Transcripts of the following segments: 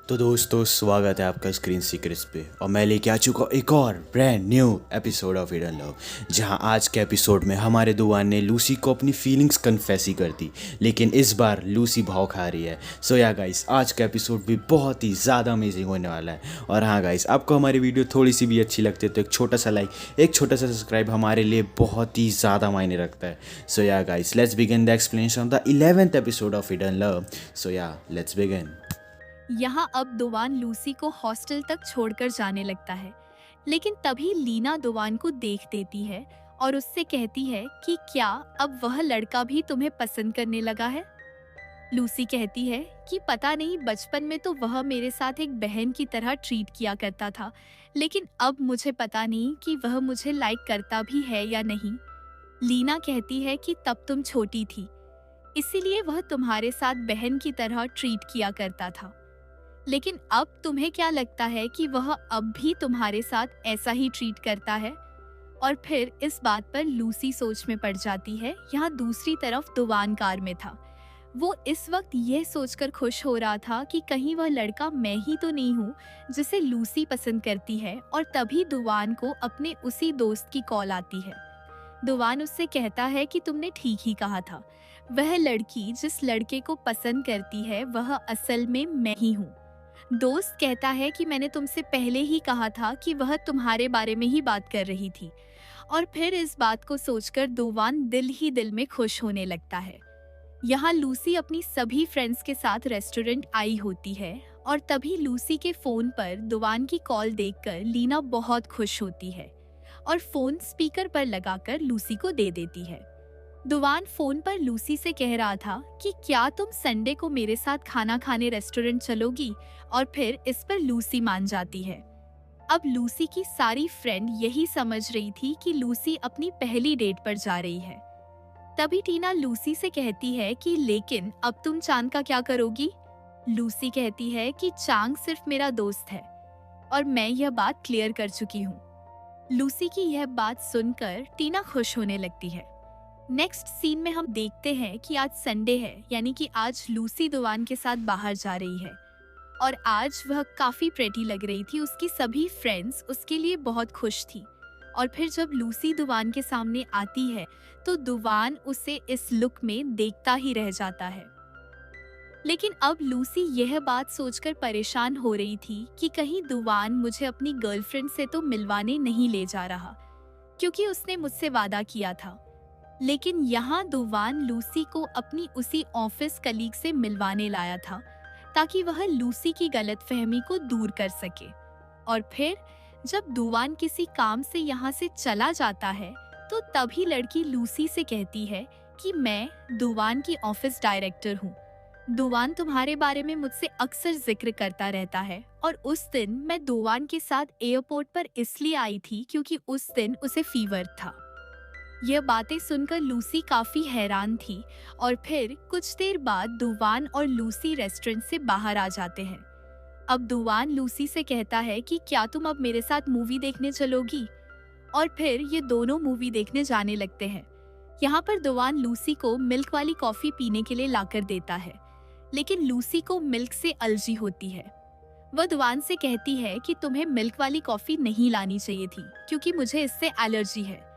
तो दोस्तों स्वागत है आपका स्क्रीन सीक्रेट्स पे और मैं लेके आ चुका हूँ एक और brand new episode of Hidden love, जहां आज के एपिसोड में हमारे दुआन ने लूसी को अपनी फीलिंग्स कन्फेस ही कर दी, लेकिन इस बार लूसी भाव खा रही है। सो या गाइस, आज का एपिसोड भी बहुत ही ज़्यादा अमेजिंग होने वाला है। और हाँ गाइस, आपको हमारी वीडियो थोड़ी सी भी अच्छी लगती है तो एक छोटा सा लाइक, एक छोटा सा सब्सक्राइब हमारे लिए बहुत ही ज़्यादा मायने रखता है। So yeah guys, let's begin the explanation of the 11th episode of Hidden Love. So yeah let's begin. यहाँ अब दुवान लूसी को हॉस्टल तक छोड़कर जाने लगता है, लेकिन तभी लीना दुवान को देख देती है और उससे कहती है कि क्या अब वह लड़का भी तुम्हें पसंद करने लगा है। लूसी कहती है कि पता नहीं, बचपन में तो वह मेरे साथ एक बहन की तरह ट्रीट किया करता था, लेकिन अब मुझे पता नहीं कि वह मुझे लाइक करता भी है या नहीं। लीना कहती है कि तब तुम छोटी थी, इसीलिए वह तुम्हारे साथ बहन की तरह ट्रीट किया करता था, लेकिन अब तुम्हें क्या लगता है कि वह अब भी तुम्हारे साथ ऐसा ही ट्रीट करता है। और फिर इस बात पर लूसी सोच में पड़ जाती है। यहाँ दूसरी तरफ दुवान कार में था। वो इस वक्त यह सोचकर खुश हो रहा था कि कहीं वह लड़का मैं ही तो नहीं हूँ जिसे लूसी पसंद करती है। और तभी दुवान को अपने उसी दोस्त की कॉल आती है। दुवान उससे कहता है कि तुमने ठीक ही कहा था, वह लड़की जिस लड़के को पसंद करती है वह असल में मैं ही हूँ। दोस्त कहता है कि मैंने तुमसे पहले ही कहा था कि वह तुम्हारे बारे में ही बात कर रही थी। और फिर इस बात को सोचकर दुवान दिल ही दिल में खुश होने लगता है। यहाँ लूसी अपनी सभी फ्रेंड्स के साथ रेस्टोरेंट आई होती है और तभी लूसी के फोन पर दुवान की कॉल देखकर लीना बहुत खुश होती है और फोन स्पीकर पर लगाकर लूसी को दे देती है। दुवान फोन पर लूसी से कह रहा था कि क्या तुम संडे को मेरे साथ खाना खाने रेस्टोरेंट चलोगी, और फिर इस पर लूसी मान जाती है। अब लूसी की सारी फ्रेंड यही समझ रही थी कि लूसी अपनी पहली डेट पर जा रही है। तभी टीना लूसी से कहती है कि लेकिन अब तुम चांद का क्या करोगी। लूसी कहती है कि चांद सिर्फ मेरा दोस्त है और मैं यह बात क्लियर कर चुकी हूँ। लूसी की यह बात सुनकर टीना खुश होने लगती है। नेक्स्ट सीन में हम देखते हैं कि आज संडे है, यानी कि आज लूसी दुवान के साथ बाहर जा रही है और आज वह काफी प्रेटी लग रही थी। उसकी सभी फ्रेंड्स उसके लिए बहुत खुश थी। और फिर जब लूसी दुवान के सामने आती है तो दुवान उसे इस लुक में देखता ही रह जाता है। लेकिन अब लूसी यह बात सोचकर परेशान हो रही थी कि कहीं दुवान मुझे अपनी गर्लफ्रेंड से तो मिलवाने नहीं ले जा रहा, क्योंकि उसने मुझसे वादा किया था। लेकिन यहाँ दुवान लूसी को अपनी उसी ऑफिस कलीग से मिलवाने लाया था ताकि वह लूसी की गलतफहमी को दूर कर सके। और फिर जब दुवान किसी काम से यहाँ से चला जाता है तो तभी लड़की लूसी से कहती है कि मैं दुवान की ऑफिस डायरेक्टर हूँ। दुवान तुम्हारे बारे में मुझसे अक्सर जिक्र करता रहता है और उस दिन मैं दुवान के साथ एयरपोर्ट पर इसलिए आई थी क्योंकि उस दिन उसे फीवर था। यह बातें सुनकर लूसी काफी हैरान थी और फिर कुछ देर बाद दुवान और लूसी रेस्टोरेंट से बाहर आ जाते हैं। अब दुवान लूसी से कहता है कि क्या तुम अब मेरे साथ मूवी देखने चलोगी, और फिर ये दोनों मूवी देखने जाने लगते हैं। यहाँ पर दुवान लूसी को मिल्क वाली कॉफी पीने के लिए लाकर देता है, लेकिन लूसी को मिल्क से एलर्जी होती है। वह दुवान से कहती है कि तुम्हें मिल्क वाली कॉफी नहीं लानी चाहिए थी क्योंकि मुझे इससे एलर्जी है।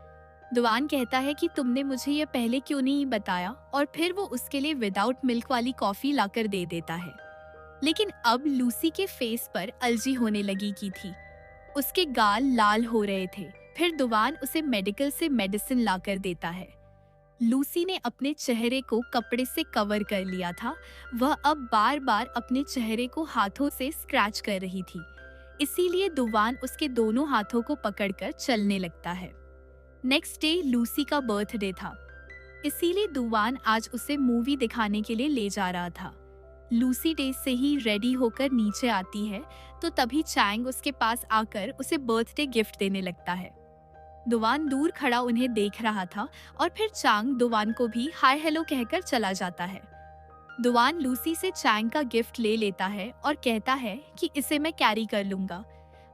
दुवान कहता है कि तुमने मुझे यह पहले क्यों नहीं बताया, और फिर वो उसके लिए विदाउट मिल्क वाली कॉफी लाकर दे देता है। लेकिन अब लूसी के फेस पर एलर्जी होने लगी की थी, उसके गाल लाल हो रहे थे। फिर दुवान उसे मेडिकल से मेडिसिन लाकर देता है। लूसी ने अपने चेहरे को कपड़े से कवर कर लिया था। वह अब बार बार अपने चेहरे को हाथों से स्क्रैच कर रही थी, इसीलिए दुवान उसके दोनों हाथों को पकड़कर चलने लगता है। नेक्स्ट डे लूसी का बर्थडे था, इसीलिए दुवान आज उसे मूवी दिखाने के लिए ले जा रहा था। लूसी डे से ही रेडी होकर नीचे आती है तो तभी चैंग उसके पास आकर उसे बर्थडे गिफ्ट देने लगता है। दुवान दूर खड़ा उन्हें देख रहा था और फिर चांग दुवान को भी हाय हेलो कहकर चला जाता है। दुवान लूसी से चैंग का गिफ्ट ले लेता है और कहता है कि इसे मैं कैरी कर लूंगा।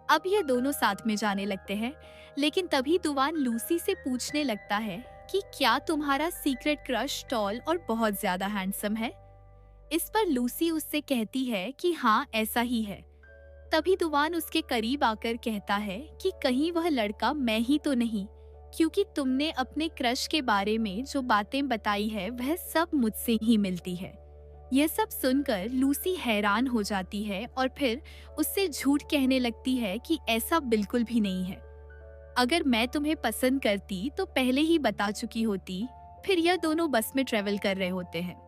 अब ये दोनों साथ में जाने लगते हैं, लेकिन तभी दुवान लूसी से पूछने लगता है कि क्या तुम्हारा सीक्रेट क्रश टॉल और बहुत ज्यादा हैंडसम है। इस पर लूसी उससे कहती है कि हाँ ऐसा ही है। तभी दुवान उसके करीब आकर कहता है कि कहीं वह लड़का मैं ही तो नहीं, क्योंकि तुमने अपने क्रश के बारे में जो बातें बताई है वह सब मुझसे ही मिलती है। यह सब सुनकर लूसी हैरान हो जाती है और फिर उससे झूठ कहने लगती है कि ऐसा बिल्कुल भी नहीं है। अगर मैं तुम्हें पसंद करती तो पहले ही बता चुकी होती। फिर यह दोनों बस में ट्रेवल कर रहे होते हैं।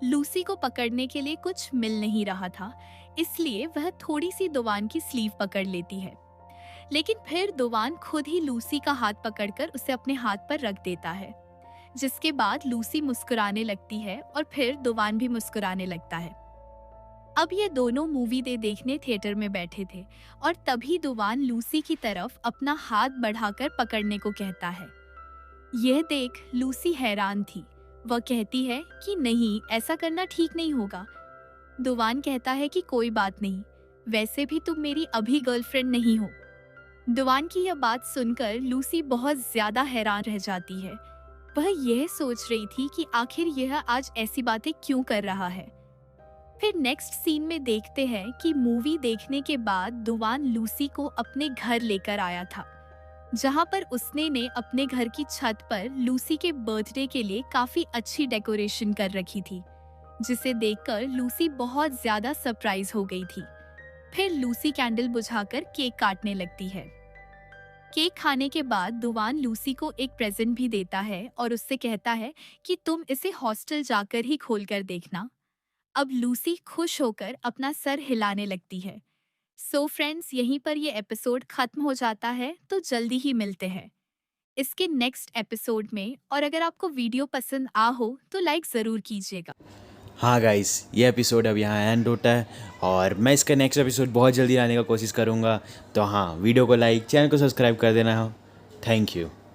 लूसी को पकड़ने के लिए कुछ मिल नहीं रहा था, इसलिए वह थोड़ी सी दुवान की स्लीव पकड़ लेती है। लेकिन फिर दुवान खुद ही लूसी का हाथ पकड़कर उसे अपने हाथ पर रख देता है, जिसके बाद लूसी मुस्कुराने लगती है और फिर दुवान भी मुस्कुराने लगता है। अब ये दोनों मूवी देखने थिएटर में बैठे थे और तभी दुवान लूसी की तरफ अपना हाथ बढ़ाकर पकड़ने को कहता है। यह देख लूसी हैरान थी। वह कहती है कि नहीं, ऐसा करना ठीक नहीं होगा। दुवान कहता है कि कोई बात नहीं, वैसे भी तुम मेरी अभी गर्लफ्रेंड नहीं हो। दुवान की यह बात सुनकर लूसी बहुत ज्यादा हैरान रह जाती है। वह यह सोच रही थी कि आखिर यह आज ऐसी बातें क्यों कर रहा है। फिर नेक्स्ट सीन में देखते हैं कि मूवी देखने के बाद दुवान लूसी को अपने घर लेकर आया था, जहां पर उसने ने अपने घर की छत पर लूसी के बर्थडे के लिए काफी अच्छी डेकोरेशन कर रखी थी, जिसे देखकर लूसी बहुत ज्यादा सरप्राइज हो गई थी। फिर लूसी कैंडल बुझाकर केक काटने लगती है। केक खाने के बाद दुवान लूसी को एक प्रेजेंट भी देता है और उससे कहता है कि तुम इसे हॉस्टल जाकर ही खोल कर देखना। अब लूसी खुश होकर अपना सर हिलाने लगती है। सो फ्रेंड्स, यहीं पर ये एपिसोड खत्म हो जाता है, तो जल्दी ही मिलते हैं इसके नेक्स्ट एपिसोड में। और अगर आपको वीडियो पसंद आ हो तो लाइक ज़रूर कीजिएगा। हाँ गाइस, ये एपिसोड अब यहाँ एंड होता है और मैं इसका नेक्स्ट एपिसोड बहुत जल्दी लाने का कोशिश करूँगा। तो हाँ, वीडियो को लाइक, चैनल को सब्सक्राइब कर देना। Thank you.